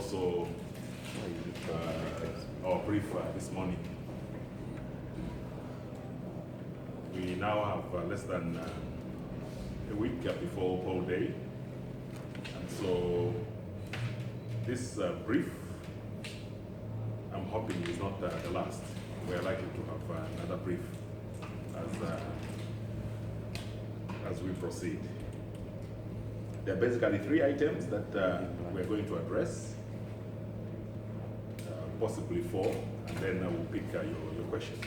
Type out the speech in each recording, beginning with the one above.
also our brief this morning. We now have less than a week before poll day, and so this brief, I'm hoping, is not the last. We are likely to have another brief as we proceed. There are basically three items that we're going to address, possibly four, and then I will pick your questions.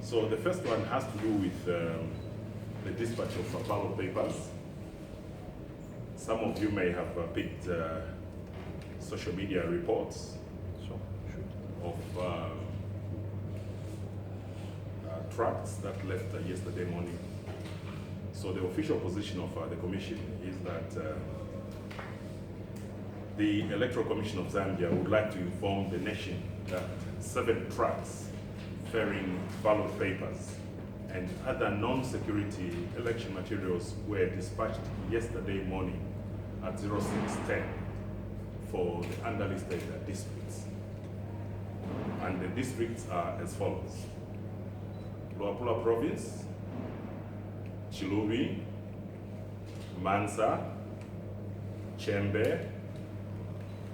So the first one has to do with the dispatch of ballot papers. Some of you may have picked social media reports of tracts that left yesterday morning. So the official position of the Commission is that the Electoral Commission of Zambia would like to inform the nation that 7 trucks ferrying ballot papers and other non-security election materials were dispatched yesterday morning at 06:10 for the underlisted districts. And the districts are as follows: Luapula Province, Chilubi, Mansa, Chembe,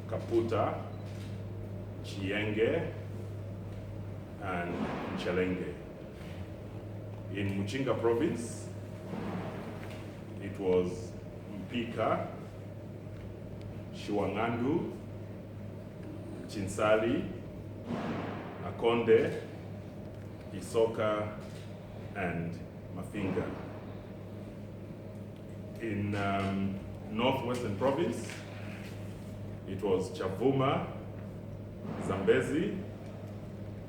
Kaputa, Chienge, and Chelenge. In Muchinga Province, it was Mpika, Shiwangandu, Chinsali, Akonde, Isoka, and Mafinga. In Northwestern Province, it was Chavuma, Zambezi,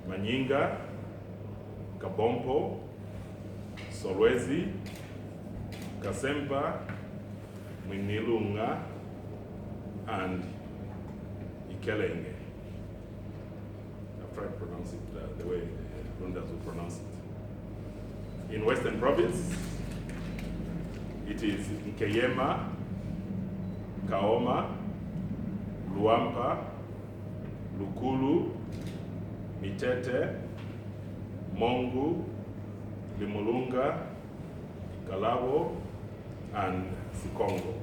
Manyinga, Kabompo, Solwezi, Kasempa, Mwinilunga, and Ikelenge. I've tried to pronounce it the way Rundas would pronounce it. In Western Province, it is Nkeyema, Kaoma, Luampa, Lukulu, Mitete, Mongu, Limulunga, Kalabo, and Sikongo.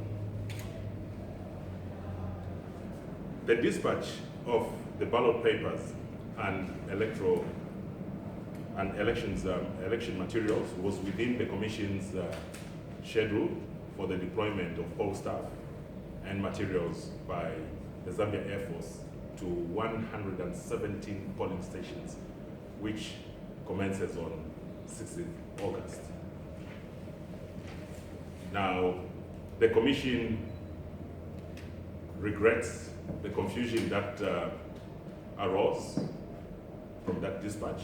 The dispatch of the ballot papers and election materials was within the Commission's schedule for the deployment of poll staff and materials by the Zambia Air Force to 117 polling stations, which commences on 16th August. Now, the Commission regrets the confusion that arose from that dispatch.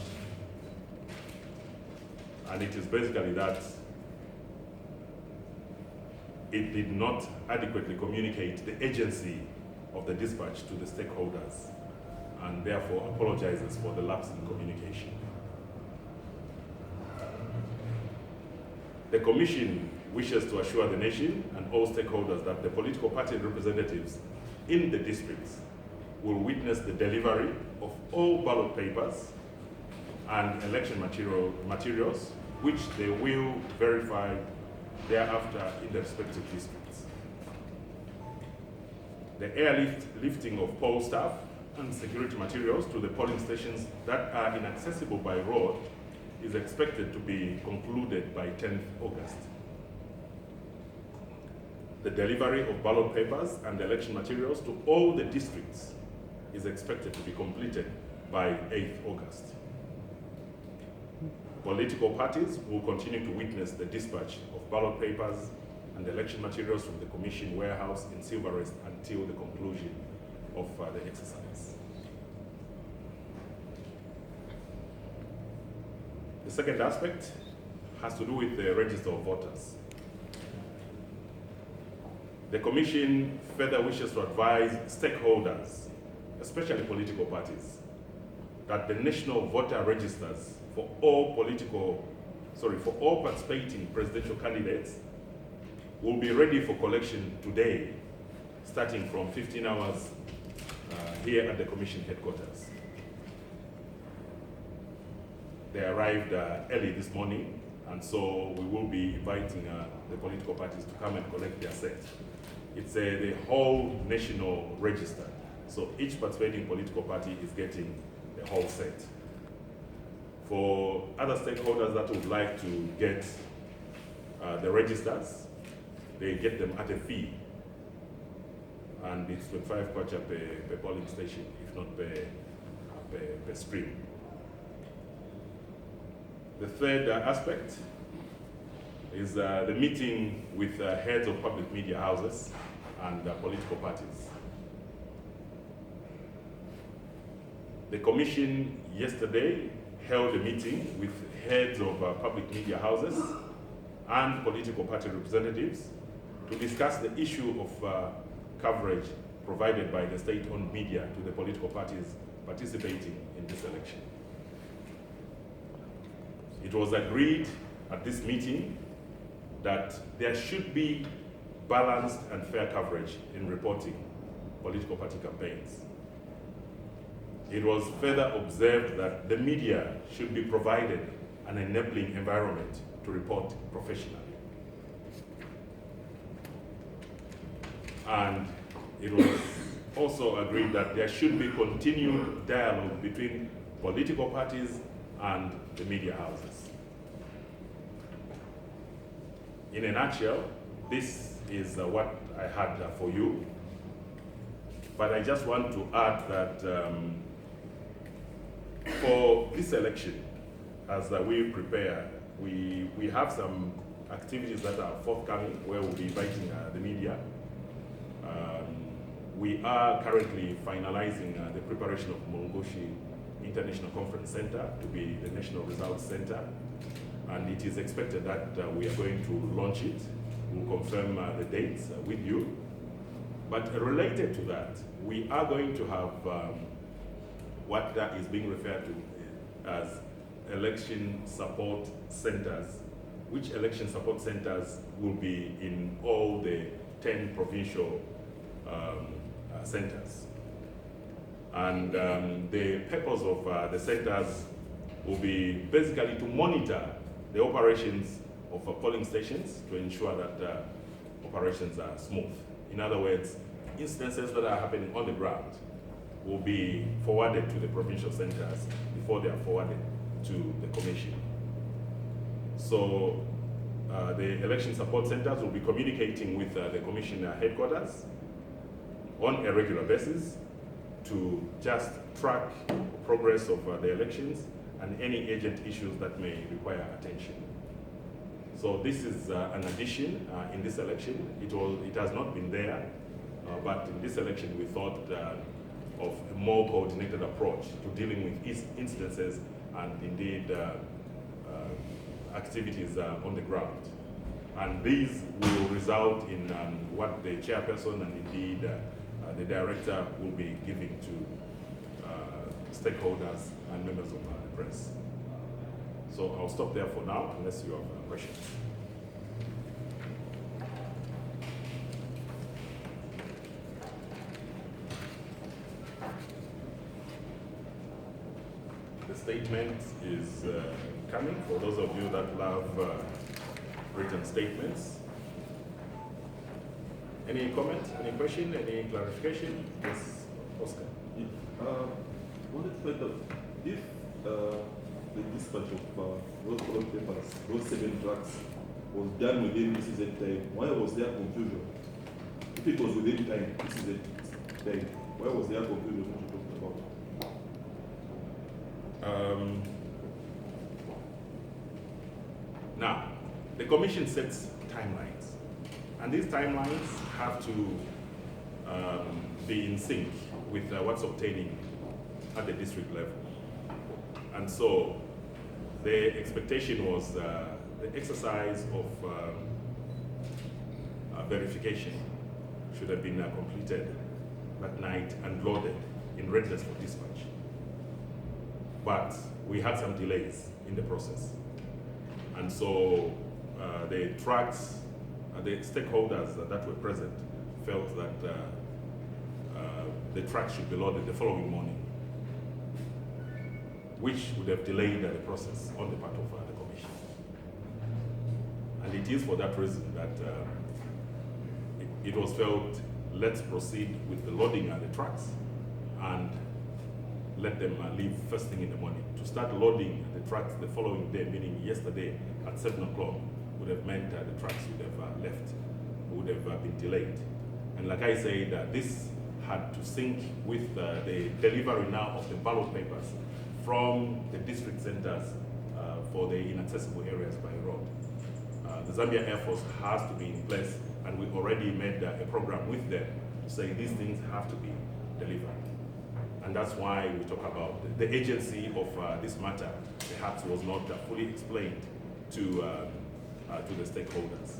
And it is basically that it did not adequately communicate the agency of the dispatch to the stakeholders, and therefore apologizes for the lapse in communication. The Commission wishes to assure the nation and all stakeholders that the political party representatives in the districts will witness the delivery of all ballot papers and election materials, which they will verify thereafter in the respective districts. The airlifting of poll staff and security materials to the polling stations that are inaccessible by road is expected to be concluded by 10th August. The delivery of ballot papers and election materials to all the districts is expected to be completed by 8th August. Political parties will continue to witness the dispatch of ballot papers and election materials from the Commission warehouse in Silverest until the conclusion of the exercise. The second aspect has to do with the register of voters. The Commission further wishes to advise stakeholders, especially political parties, that the national voter registers for all participating presidential candidates will be ready for collection today, starting from 15 hours here at the Commission headquarters. They arrived early this morning, and so we will be inviting the political parties to come and collect their set. It's the whole national register, so each participating political party is getting the whole set. For other stakeholders that would like to get the registers, they get them at a fee, and it's 25 kwacha per polling station, if not per stream. The third aspect is the meeting with heads of public media houses and political parties. The Commission yesterday held a meeting with heads of public media houses and political party representatives to discuss the issue of coverage provided by the state-owned media to the political parties participating in this election. It was agreed at this meeting that there should be balanced and fair coverage in reporting political party campaigns. It was further observed that the media should be provided an enabling environment to report professionally. And it was also agreed that there should be continued dialogue between political parties and the media houses. In a nutshell, this is what I had for you. But I just want to add that for this election, as we prepare, we have some activities that are forthcoming where we'll be inviting the media. We are currently finalizing the preparation of Mulungushi International Conference Center to be the National Results Center, and it is expected that we are going to launch it. We'll confirm the dates with you. But related to that, we are going to have what that is being referred to as election support centers, which election support centers will be in all the 10 provincial centers. And the purpose of the centers will be basically to monitor the operations of polling stations to ensure that operations are smooth. In other words, instances that are happening on the ground will be forwarded to the provincial centers before they are forwarded to the Commission. So the election support centers will be communicating with the Commission headquarters on a regular basis to just track the progress of the elections and any urgent issues that may require attention. So this is an addition in this election. It has not been there, but in this election we thought of a more coordinated approach to dealing with instances and indeed activities on the ground. And these will result in what the chairperson and indeed the director will be giving to stakeholders and members of the press. So I'll stop there for now unless you have questions. The statement is coming for those of you that love written statements. Any comment, any question, any clarification? Yes, Oscar. Yeah. Wanted to find out if the dispatch of those ballot papers, those 7 tracks, was done within this is time, why was there confusion? If it was within time, this is time, why was there confusion what you're talking about? Now, the Commission sets timelines, and these timelines have to be in sync with what's obtaining at the district level. And so the expectation was the exercise of verification should have been completed that night and loaded in readiness for dispatch. But we had some delays in the process. And so the tracks, the stakeholders that were present felt that the truck should be loaded the following morning, which would have delayed the process on the part of the Commission. And it is for that reason that it was felt, let's proceed with the loading of the trucks and let them leave first thing in the morning. To start loading the trucks the following day, meaning yesterday at 7 o'clock, would have meant the trucks would have left, would have been delayed. And like I said, this had to sync with the delivery now of the ballot papers from the district centers for the inaccessible areas by road. The Zambia Air Force has to be in place, and we already made a program with them to say these things have to be delivered. And that's why we talk about the agency of this matter perhaps was not fully explained to the stakeholders.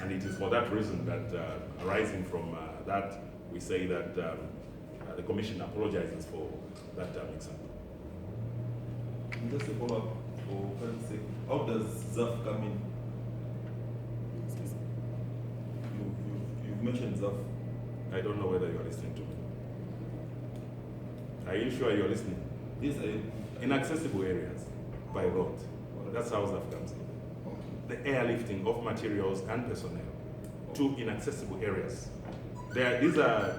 And it is for that reason that, arising from that, we say that the Commission apologizes for that mix-up. Just a follow-up for Karen's sake. How does ZAF come in? You've mentioned ZAF. I don't know whether you're listening to me. Are you sure you're listening? Yes, Inaccessible areas by road. That's how ZAF comes in. The airlifting of materials and personnel to inaccessible areas. These are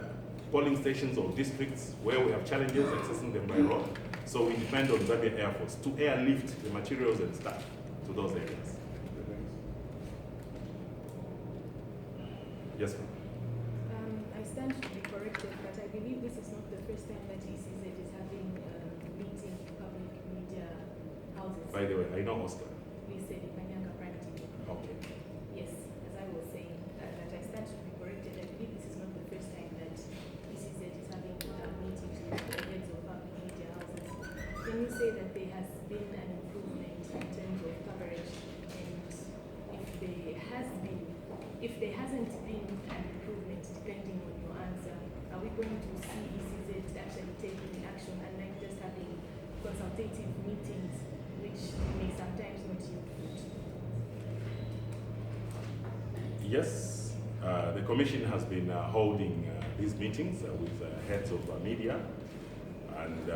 polling stations or districts where we have challenges accessing them by road. So we depend on Zambia Air Force to airlift the materials and staff to those areas. Yes, ma'am. I stand to be corrected, but I believe this is not the first time that ECZ is having meeting public media houses. By the way, I know Oscar. We said Kanyanga Prime TV. Okay. Yes, as I was saying, that I stand to be corrected. I believe this is not the first time that ECZ is having meetings with the heads of public media houses. Can you say that there has been an improvement in terms of coverage? And if there hasn't been an improvement, depending on your answer, are we going to see ECZ actually taking action and like just having consultative meetings, which may sometimes not yield fruit? Yes, the Commission has been holding these meetings with heads of media and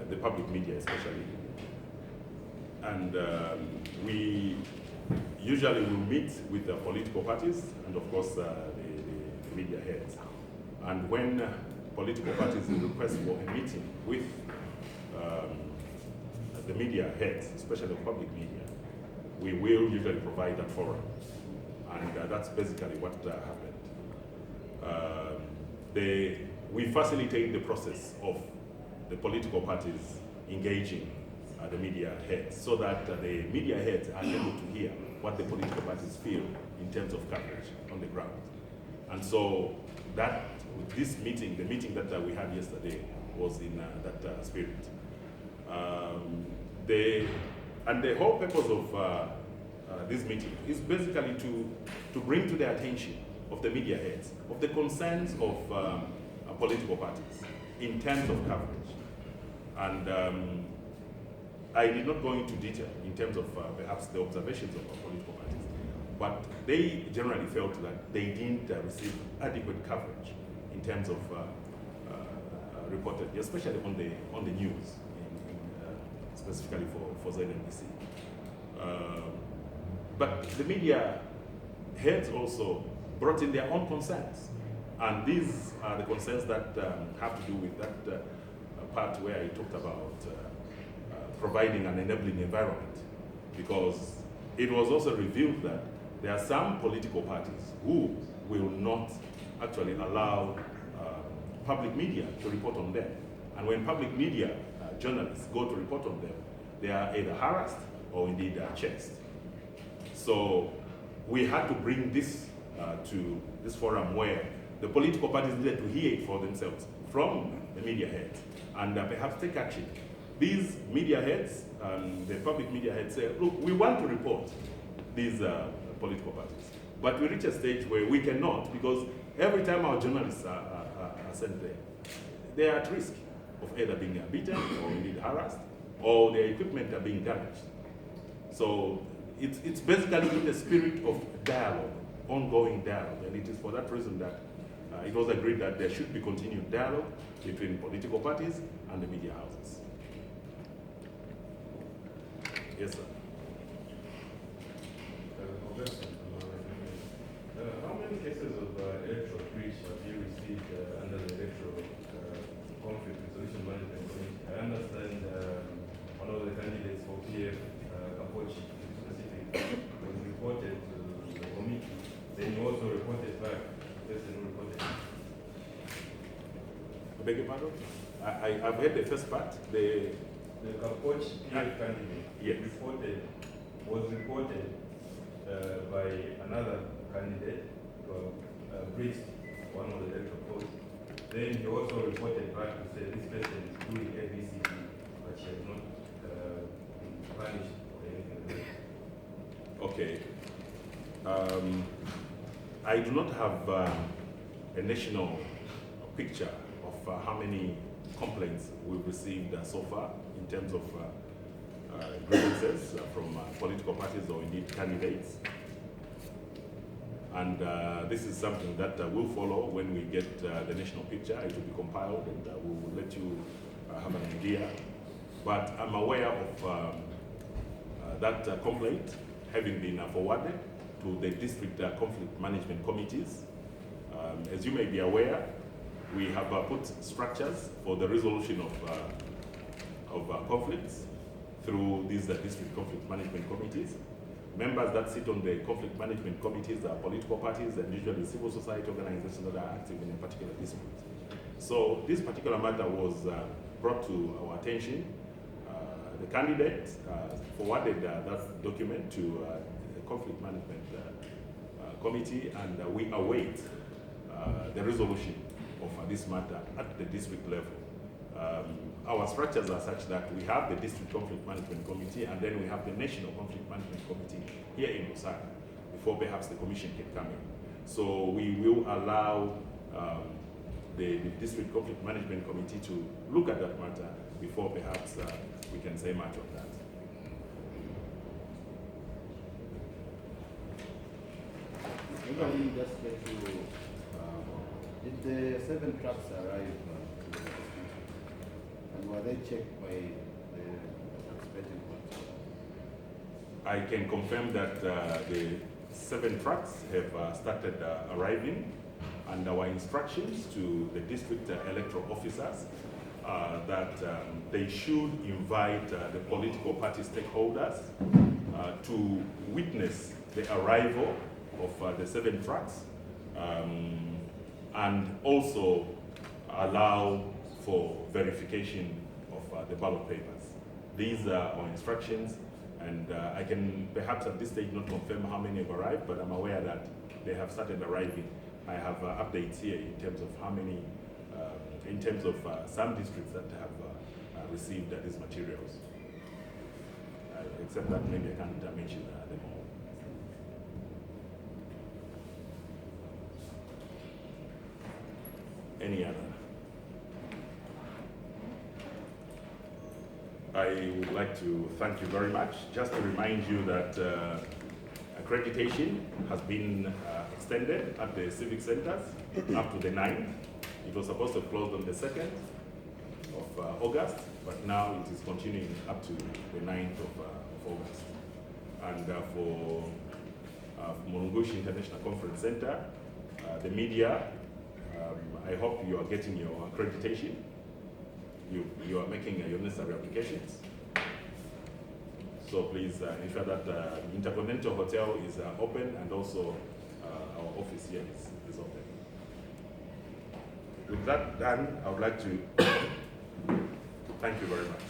the public media especially. And we usually will meet with the political parties and of course the media heads. And when political parties request for a meeting with the media heads, especially the public media, we will usually provide that forum. And that's basically what happened. We facilitate the process of the political parties engaging the media heads so that the media heads are able to hear what the political parties feel in terms of coverage on the ground. And so that, with this meeting, the meeting that we had yesterday was in that spirit. The whole purpose of this meeting is basically to bring to the attention of the media heads of the concerns of political parties in terms of coverage. And I did not go into detail in terms of perhaps the observations of political parties, but they generally felt that they didn't receive adequate coverage in terms of reported, especially on the news, specifically for ZNBC. But the media heads also brought in their own concerns, and these are the concerns that have to do with that part where I talked about providing an enabling environment, because it was also revealed that there are some political parties who will not actually allow public media to report on them. And when public media journalists go to report on them, they are either harassed or indeed chased. So we had to bring this to this forum where the political parties needed to hear it for themselves from the media heads and perhaps take action. These media heads, the public media heads say, look, we want to report these political parties, but we reach a stage where we cannot, because every time our journalists are sent there, they are at risk of either being beaten or indeed harassed, or their equipment are being damaged. So it's basically in the spirit of dialogue, ongoing dialogue, and it is for that reason that it was agreed that there should be continued dialogue between political parties and the media houses. Yes, sir. How many cases of electoral breach have you received under the electoral conflict resolution management committee? I understand one of the candidates for PF, Kapochi, specific, was reported to the committee. Then you also reported back. The person who reported. I beg your pardon? I've heard the first part. The Kapochi PF candidate yes. was reported by another candidate to have breached one of the electoral codes. Then he also reported back to say this person is doing ABCD, but she has not been punished or anything like that. Okay. I do not have a national picture of how many complaints we've received so far in terms of grievances from political parties or indeed candidates. And this is something that will follow when we get the national picture. It will be compiled and we will let you have an idea. But I'm aware of that complaint having been forwarded to the district conflict management committees. As you may be aware, we have put structures for the resolution of conflicts through these district conflict management committees. Members that sit on the conflict management committees are political parties and usually civil society organizations that are active in a particular district. So this particular matter was brought to our attention. The candidate forwarded that document to the conflict management committee, and we await the resolution of this matter at the district level. Our structures are such that we have the District Conflict Management Committee and then we have the National Conflict Management Committee here in Lusaka before perhaps the Commission can come in. So we will allow the District Conflict Management Committee to look at that matter before perhaps we can say much of that. Maybe just get to, did the 7 trucks arrive? And were they checked by the participating parties? I can confirm that the 7 trucks have started arriving, and our instructions to the district electoral officers that they should invite the political party stakeholders to witness the arrival of the 7 trucks and also allow for verification of the ballot papers. These are our instructions, and I can perhaps at this stage not confirm how many have arrived, but I'm aware that they have started arriving. I have updates here in terms of how many, in terms of some districts that have received these materials. Except that maybe I can't mention them all. Any other? I would like to thank you very much. Just to remind you that accreditation has been extended at the civic centers up to the 9th. It was supposed to have closed on the 2nd of August, but now it is continuing up to the 9th of August. And for Mulungushi International Conference Center, the media, I hope you are getting your accreditation. You are making your necessary applications. So please ensure that the Intercontinental Hotel is open, and also our office here is open. With that done, I would like to thank you very much.